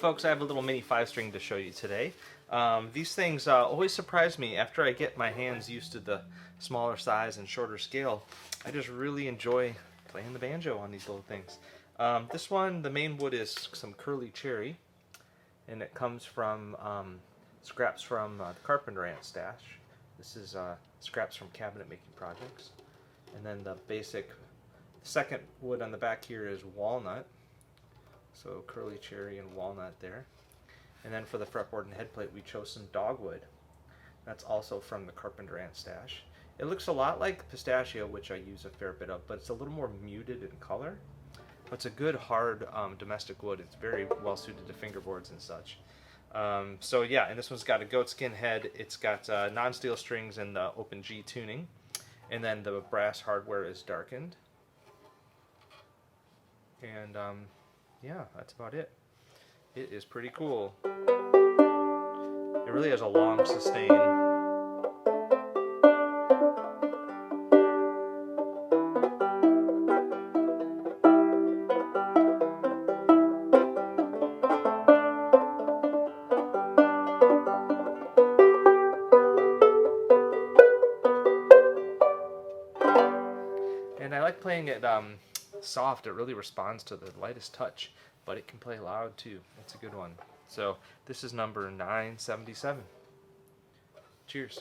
folks, I have a little mini 5-string to show you today. These things always surprise me after I get my hands used to the smaller size and shorter scale. I just really enjoy playing the banjo on these little things. This one, the main wood is some curly cherry, and it comes from scraps from the carpenter ant stash. This is scraps from cabinet making projects. And then the basic second wood on the back here is walnut. So curly cherry and walnut there. And then for the fretboard and headplate we chose some dogwood. That's also from the carpenter ant stash. It looks a lot like pistachio, which I use a fair bit of, but it's a little more muted in color. But it's a good hard domestic wood. It's very well suited to fingerboards and such. So yeah, and this one's got a goatskin head. It's got non-steel strings and the open G tuning. And then the brass hardware is darkened. And yeah, that's about it. It is pretty cool. It really has a long sustain. And I like playing it soft. It really responds to the lightest touch, but it can play loud too. It's a good one. So this is number 977. Cheers.